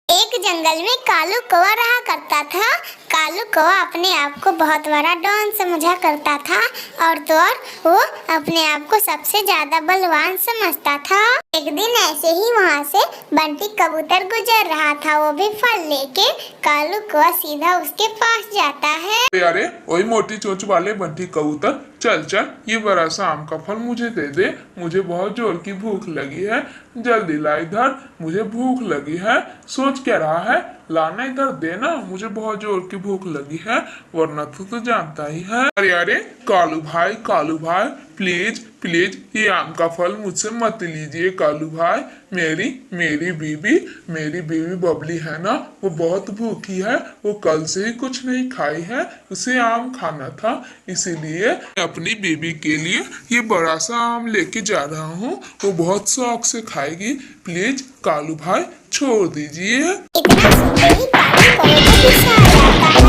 एक जंगल में कालू कौवा रहा करता था। कालू कौवा अपने आप को बहुत बड़ा डॉन समझा करता था और तो और वो अपने आप को सबसे ज्यादा बलवान समझता था। एक दिन ऐसे ही वहाँ से बंटी कबूतर गुजर रहा था, वो भी फल लेके। कालू कौवा सीधा उसके पास जाता है। अरे वही मोटी चोंच वाले बंटी कबूतर, चल चल ये बड़ा सा आम का फल मुझे दे दे, मुझे बहुत जोर की भूख लगी है, जल्दी ला इधर, मुझे भूख लगी है। सोच क्या रहा है, लाना इधर देना, मुझे बहुत जोर की भूख लगी है, वरना तो जानता ही है। अरे अरे कालू भाई प्लीज प्लीज ये आम का फल मुझसे मत लीजिए कालू भाई। मेरी बीवी बबली है ना, वो बहुत भूखी है, वो कल से ही कुछ नहीं खाई है, उसे आम खाना था, इसीलिए अपनी बीवी के लिए ये बड़ा सा आम लेके जा रहा हूँ, वो बहुत शौक से खाएगी, प्लीज कालू भाई छोड़ दीजिए। इतना सुनते ही कालू कौवे को गुस्सा आ जाता है।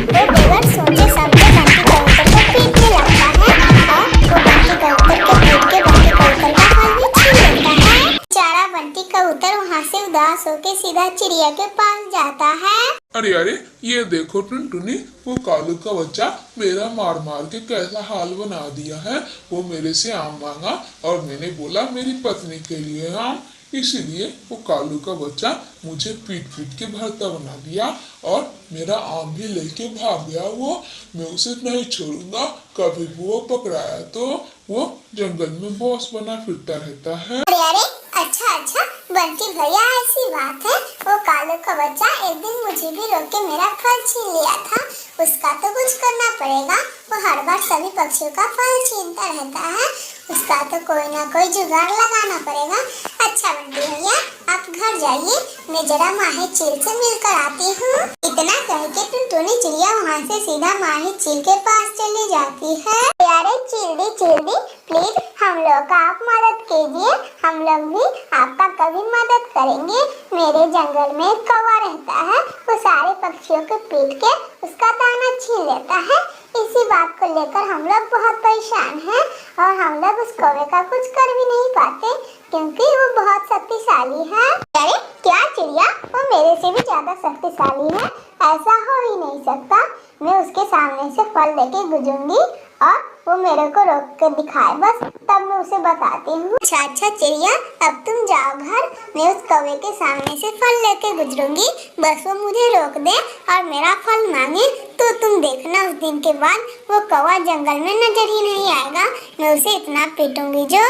वो बगैर सोचे समझे बंटी कबूतर को पीटने लगता है और वो बंटी कबूतर को पीट के बंटी कबूतर का फल भी छीन लेता है। बेचारा बंटी कबूतर वहाँ से उदास होके सीधा चिड़िया के पास जाता है। अरे अरे ये देखो टुनटुनी, वो कालू का बच्चा मेरा मार मार के कैसा हाल बना दिया है। वो मेरे से आम मांगा और मैंने बोला मेरी पत्नी के लिए आम, इसीलिए वो कालू का बच्चा मुझे पीट पीट के भरता बना दिया और मेरा आम भी लेके भाग गया। वो मैं उसे नहीं छोड़ूंगा, कभी भी वो पकड़ाया तो वो जंगल में बॉस बना फिरता रहता है। अरे अच्छा बंटी भैया, ऐसी बात है। वो कालू का बच्चा एक दिन मुझे भी रोक के मेरा फल छीन लिया था, उसका तो कुछ करना पड़ेगा। वो हर बार सभी पक्षियों का फल छीनता रहता है, उसका तो कोई ना कोई जुगाड़ लगाना पड़ेगा। अच्छा बंटी भैया आप घर जाइए, मैं जरा माही चील से मिलकर आती हूँ। इतना कह के टुनटुनी चिड़िया वहाँ से सीधा माही चील के पास चली जाती है। अरे चिल्दी प्लीज हम लोग का आप मदद कीजिए, हम लोग भी आपका कभी मदद करेंगे। मेरे जंगल में एक कौवा रहता है, वो सारे पक्षियों को पीट के उसका दाना छीन लेता है। इसी बात को लेकर हम लोग बहुत परेशान हैं और हम लोग उस कौवे का कुछ कर भी नहीं पाते क्योंकि वो बहुत शक्तिशाली है। अरे क्या चिड़िया, वो मेरे से भी ज्यादा शक्तिशाली है, ऐसा हो ही नहीं सकता। मैं उसके सामने से फल लेके गुजरूंगी और वो मेरे को रोक कर दिखाए बस, तब मैं उसे बताती हूँ। अच्छा चिड़िया अब तुम जाओ घर, मैं उस कौवे के सामने से फल लेके गुजरूंगी, बस वो मुझे रोक दे और मेरा फल मांगे तो तुम देखना उस दिन के बाद वो कौवा जंगल में नजर ही नहीं आएगा। मैं उसे इतना पीटूंगी जो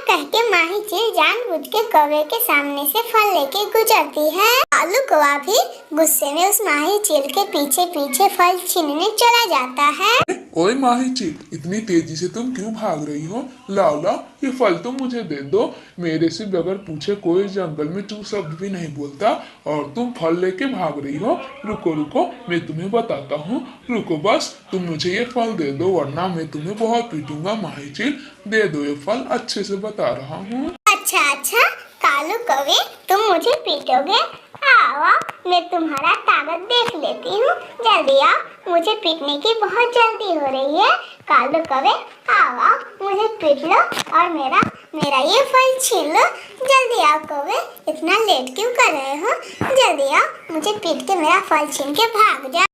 कह के माही चील जानबूझ के कौवे के सामने से फल लेके गुजरती है। कालू कौवा भी गुस्से में उस माही चील के पीछे पीछे फल छीनने चला जाता है। ओए माही चील, इतनी तेजी से तुम क्यों भाग रही हो? लाओ ये फल तो मुझे दे दो। मेरे से बगैर पूछे कोई जंगल में तू शब्द भी नहीं बोलता और तुम फल लेके भाग रही हो। रुको मैं तुम्हें बताता हूँ, रुको बस, तुम मुझे ये फल दे दो वरना मैं तुम्हें बहुत पीटूंगा। माही चील दे दो ये फल, अच्छे से बता रहा हूँ। अच्छा कालू कौवे तुम मुझे पीटोगे? आओ मैं तुम्हारा ताकत देख लेती हूँ, जल्दी आओ, मुझे पीटने की बहुत जल्दी हो रही है। कालू कौवे आओ मुझे पीट लो और मेरा ये फल छीन लो। जल्दी आओ कौवे, इतना लेट क्यों कर रहे हो? जल्दी आओ, मुझे पीट के मेरा फल छीन के भाग जाओ।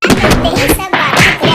सब बातें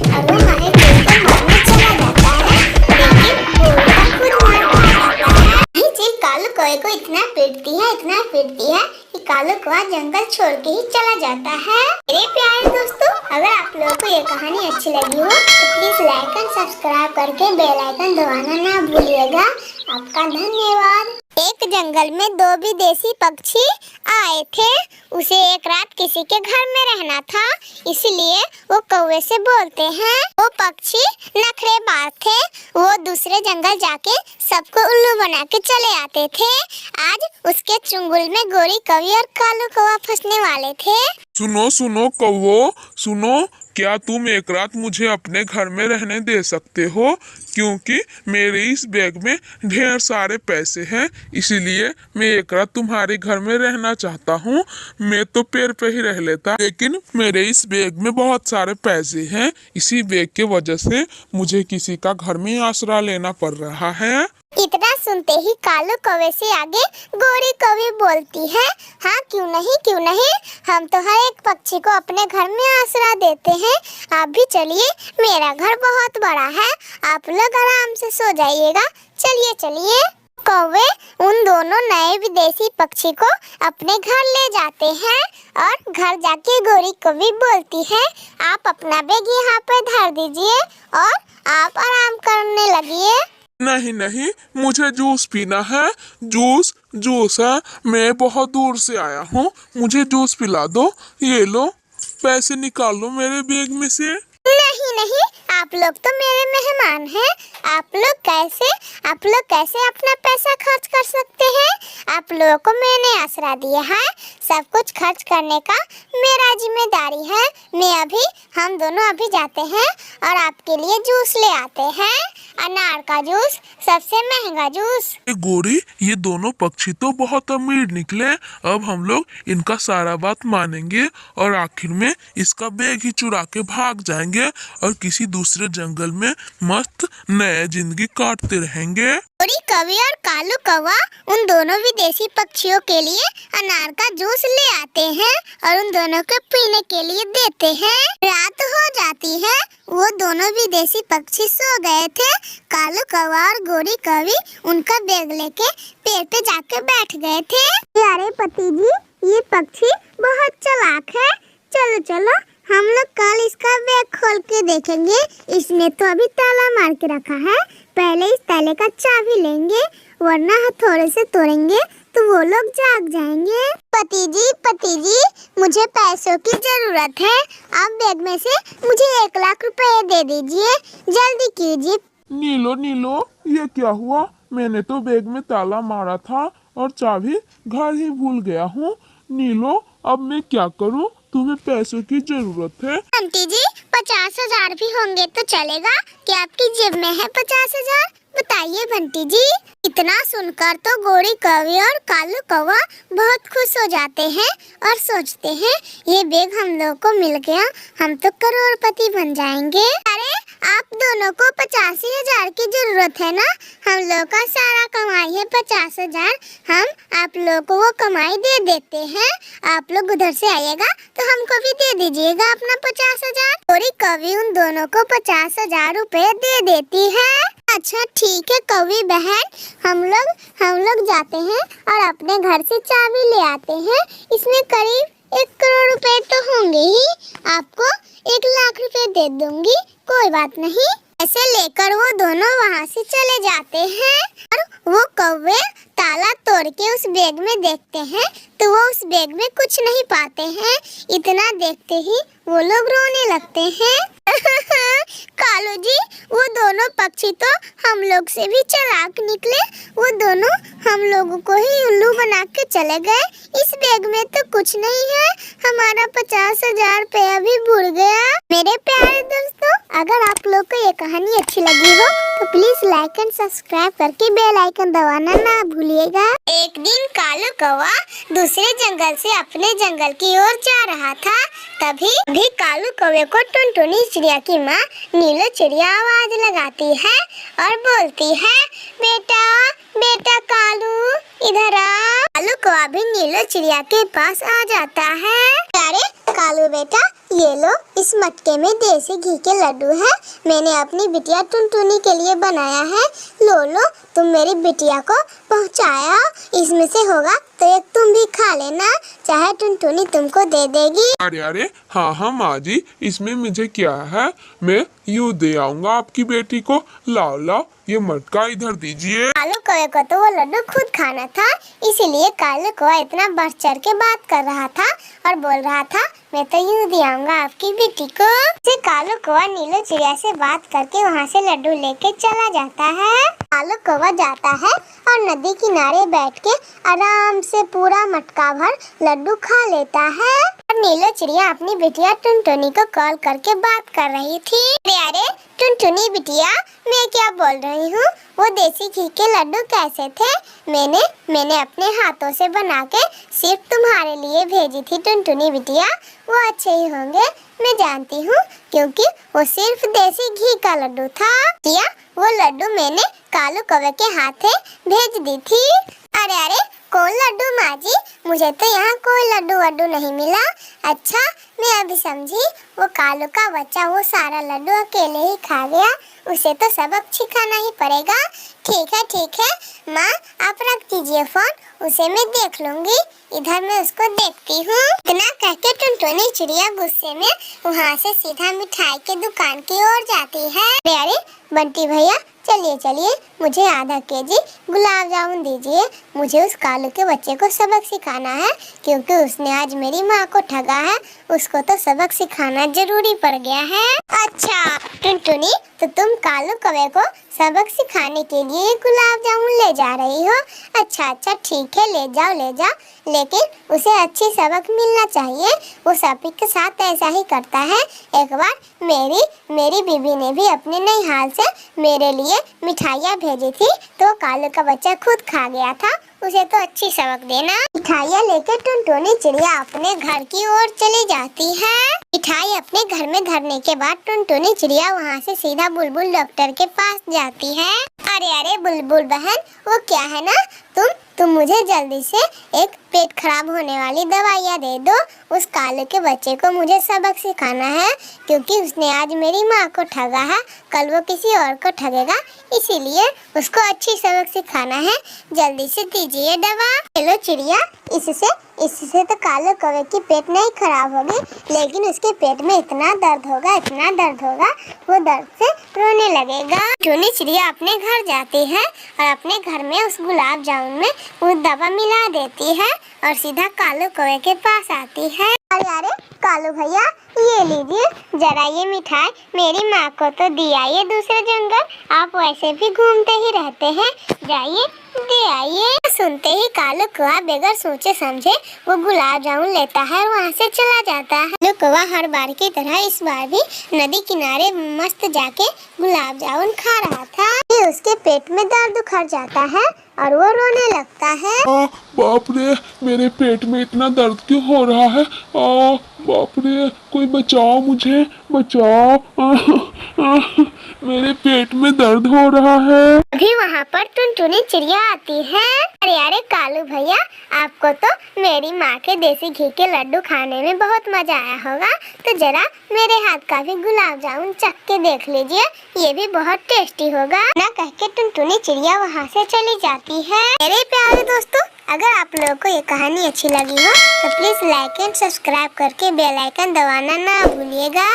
और वो माही चील को मारने चला जाता है, लेकिन वो खुद मर जाता है। माही चील कालू कौवे को इतना पीटती है कि कालू कौवा जंगल छोड़ के ही चला जाता है। मेरे प्यारे दोस्तों, अगर आप लोगों को ये कहानी अच्छी लगी हो तो प्लीज लाइक एंड सब्सक्राइब करके बेल आइकन दबाना ना भूलिएगा। आपका धन्यवाद। एक जंगल में दो विदेशी पक्षी आए थे। उसे एक रात किसी के घर में रहना था, इसलिए वो कौवे से बोलते हैं। वो पक्षी नखरेबाज थे, वो दूसरे जंगल जाके सबको उल्लू बना के चले आते थे। आज उसके चुंगल में गोरी कौवी और कालू कौवा फंसने वाले थे। सुनो कौवो, सुनो, क्या तुम एक रात मुझे अपने घर में रहने दे सकते हो? क्योंकि मेरे इस बैग में ढेर सारे पैसे हैं, इसीलिए मैं एक रात तुम्हारे घर में रहना चाहता हूँ। मैं तो पेड़ पे ही रह लेता, लेकिन मेरे इस बैग में बहुत सारे पैसे हैं, इसी बैग के वजह से मुझे किसी का घर में आसरा लेना पड़ रहा है। इतना सुनते ही कालू कौवे से आगे गोरी कौवी बोलती है, हाँ क्यों नहीं, हम तो हर एक पक्षी को अपने घर में आसरा देते हैं। आप भी चलिए, मेरा घर बहुत बड़ा है, आप लोग आराम से सो जाइएगा। चलिए। कौवे उन दोनों नए विदेशी पक्षी को अपने घर ले जाते हैं और घर जाके गोरी कौवी बोलती है, आप अपना बैग यहाँ पे धर दीजिए और आप आराम करने लगिए। नहीं, मुझे जूस पीना है। जूस है, मैं बहुत दूर से आया हूँ, मुझे जूस पिला दो। ये लो, पैसे निकाल लो मेरे बैग में से। नहीं, आप लोग तो मेरे मेहमान हैं। आप लोग कैसे अपना पैसा खर्च कर सकते हैं? आप लोगों को मैंने आसरा दिया है, सब कुछ खर्च करने का मेरा जिम्मेदारी है। हम दोनों अभी जाते हैं और आपके लिए जूस ले आते हैं, अनार का जूस, सबसे महंगा जूस। गोरी, ये दोनों पक्षी तो बहुत अमीर निकले। अब हम लोग इनका सारा बात मानेंगे और आखिर में इसका बैग ही चुरा के भाग जाएंगे और किसी दूसरे जंगल में मस्त नया जिंदगी काटते रहेंगे। गोरी कौवी और कालू कौवा उन दोनों विदेशी पक्षियों के लिए अनार का जूस ले आते हैं और उन दोनों को पीने के लिए देते हैं। रात हो जाती है, वो दोनों विदेशी पक्षी सो गए थे। कालू कौवा और गोरी कौवी उनका बैग लेके पेड़ पे जाके बैठ गए थे। अरे पति जी, ये पक्षी बहुत चालाक है, चलो हम लोग कल इसका बैग खोल के देखेंगे। इसने तो अभी ताला मार के रखा है, पहले इस ताले का चाबी लेंगे, वरना हथौड़े से तोड़ेंगे तो वो लोग जाग जाएंगे। पति जी, मुझे पैसों की जरूरत है, आप बैग में से मुझे 1 लाख रुपए दे दीजिए, जल्दी कीजिए। नीलो, ये क्या हुआ? मैंने तो बैग में ताला मारा था और चाबी घर ही भूल गया हूँ। नीलो, अब मैं क्या करूँ? तुम्हें पैसों की जरूरत है। आंटी जी, 50,000 भी होंगे तो चलेगा? क्या आपकी जेब में है 50,000? बताइए बंटी जी। इतना सुनकर तो गोरी कौवी और कालू कौवा बहुत खुश हो जाते हैं और सोचते हैं, ये बैग हम लोग को मिल गया, हम तो करोड़पति बन जाएंगे। अरे आप दोनों को 85,000 की जरूरत है ना? हम लोग का सारा कमाई है 50,000, हम आप लोग को वो कमाई दे देते हैं। आप लोग उधर से आइएगा तो हमको भी दे दीजिएगा अपना 50,000। गोरी कौवी उन दोनों को 50,000 रुपए दे देती है। अच्छा ठीक है कौवी बहन, हम लोग जाते हैं और अपने घर से चाबी ले आते हैं। इसमें करीब 1 करोड़ रुपए तो होंगे ही, आपको 1 लाख रुपए दे दूंगी, कोई बात नहीं। ऐसे लेकर वो दोनों वहाँ से चले जाते हैं और वो कौवे ताला तोड़ के उस बैग में देखते हैं तो वो उस बैग में कुछ नहीं पाते हैं। इतना देखते ही वो लोग रोने लगते हैं। कालू जी, वो दोनों पक्षी तो हम लोग से भी चालाक निकले, वो दोनों हम लोगों को ही उल्लू बना के चले गए। इस बैग में तो कुछ नहीं है, हमारा 50,000 रुपया भी भूल गया। मेरे प्यारे दोस्तों, अगर आप लोग को ये कहानी अच्छी लगी हो तो प्लीज लाइक एंड सब्सक्राइब करके बेल आइकन दबाना ना भूलिएगा। एक दिन कालू कौवा दूसरे जंगल से अपने जंगल की ओर जा रहा था, तभी कालू कौवे को टुनटुनी चिड़िया की माँ नीलो चिड़िया आवाज लगाती है और बोलती है, बेटा कालू इधर आ। कालू कौवा भी नीलो चिड़िया के पास आ जाता है। अरे कालू बेटा, ये लो, इस मटके में देसी घी के लड्डू है, मैंने अपनी बिटिया टुनटुनी के लिए बनाया है, लो तुम मेरी बिटिया को पहुंचाया, इसमें से होगा तो एक तुम भी खा लेना, चाहे टुनटुनी तुमको दे देगी। अरे हाँ माँ जी, इसमें मुझे क्या है, मैं यूँ दे आऊंगा आपकी बेटी को। लाओ ये मटका इधर दीजिए। कालू कौवे को तो वो लड्डू खुद खाना था, इसीलिए कालू कौवा इतना बढ़ चढ़ के बात कर रहा था और बोल रहा था, मैं तो यूँ दे आऊंगा आपकी बेटी को। कालू कौवा नीलो चिड़िया से बात करके वहाँ से लड्डू लेके चला जाता है। कालू कौवा जाता है और नदी किनारे बैठ के आराम से पूरा पूरा मटका भर लड्डू खा लेता है। और नीलो चिड़िया अपनी बिटिया टुनटुनी को कॉल करके बात कर रही थी। अरे टुनटुनी बिटिया, मैं क्या बोल रही हूँ, वो देसी घी के लड्डू कैसे थे? मैंने अपने हाथों से बना के सिर्फ तुम्हारे लिए भेजी थी टुनटुनी बिटिया। वो अच्छे ही होंगे, मैं जानती हूँ, क्योंकि वो सिर्फ देसी घी का लड्डू था। क्या वो लड्डू मैंने कालू कौवे के हाथे भेज दी थी? अरे कौन लड्डू माँ जी? मुझे तो यहाँ कोई लड्डू वड्डू नहीं मिला। अच्छा, मैं अभी समझी, वो कालू का बच्चा वो सारा लड्डू अकेले ही खा गया। उसे तो सबक सिखाना ही पड़ेगा। ठीक है माँ, आप रख दीजिए फोन, उसे मैं देख लूंगी। इधर मैं उसको देखती हूँ। इतना कहके टुनटुनी चिड़िया गुस्से में वहाँ से सीधा मिठाई की दुकान की ओर जाती है। अरे बंटी भैया, चलिए मुझे आधा केजी गुलाब जामुन दीजिए। मुझे उस कालू के बच्चे को सबक सिखाना है, क्योंकि उसने आज मेरी माँ को ठगा है। उसको तो सबक सिखाना जरूरी पड़ गया है। अच्छा टुनटुनी, तो तुम कालू कौवे को सबक सिखाने के लिए गुलाब जामुन ले जा रही हो? अच्छा ठीक है, ले जाओ, लेकिन उसे अच्छी सबक मिलना चाहिए। वो सभी के साथ ऐसा ही करता है। एक बार मेरी बीबी ने भी अपने ननिहाल से मेरे लिए मिठाइयाँ भेजी थी, तो कालू का बच्चा खुद खा गया था। उसे तो अच्छी सबक देना। मिठाइयाँ लेकर टुनटुनी चिड़िया अपने घर की ओर चली जाती है। मिठाई अपने घर में धरने के बाद टुनटुनी चिड़िया वहाँ से सीधा बुलबुल डॉक्टर के पास जाती है। अरे बुलबुल बहन, वो क्या है ना, तुम मुझे जल्दी से एक पेट खराब होने वाली दवाइयाँ दे दो। उस कालू के बच्चे को मुझे सबक सिखाना है, क्योंकि उसने आज मेरी माँ को ठगा है, कल वो किसी और को ठगेगा, इसीलिए उसको अच्छी सबक सिखाना है। जल्दी से दीजिए दवा। चलो चिड़िया, इससे तो कालू कौवे की पेट नहीं खराब होगी, लेकिन उसके पेट में इतना दर्द होगा, वो दर्द से रोने लगेगा। टुनटुनी चिड़िया अपने घर जाती है और अपने घर में उस गुलाब जामुन में वो दवा मिला देती है और सीधा कालू कौवे के पास आती है। अरे कालू भैया, ये लीजिए जरा ये मिठाई, मेरी माँ को तो दिया ये दूसरे जंगल, आप वैसे भी घूमते ही रहते हैं, जाइए दे आइए। सुनते ही कालू कौवा बगैर सोचे समझे वो गुलाब जामुन लेता है और वहाँ से चला जाता है। कालू कौवा हर बार की तरह इस बार भी नदी किनारे मस्त जाके गुलाब जामुन खा रहा था। उसके पेट में दर्द उखड़ जाता है और वो रोने लगता है। बाप रे, मेरे पेट में इतना दर्द क्यों हो रहा है? बाप रे, कोई बचाओ, मुझे बचाओ। मेरे पेट में दर्द हो रहा है। अभी वहाँ पर टुनटुनी चिड़िया आती है। अरे कालू भैया, आपको तो मेरी माँ के देसी घी के लड्डू खाने में बहुत मजा आया होगा, तो जरा मेरे हाथ का भी गुलाब जामुन चख के देख लीजिए, ये भी बहुत टेस्टी होगा। ना कह के टुनटुनी चिड़िया वहाँ से चली जाती है। मेरे प्यारे दोस्तों, अगर आप लोगों को ये कहानी अच्छी लगी हो तो प्लीज लाइक एंड सब्सक्राइब करके बेल आइकन दबाना ना भूलिएगा।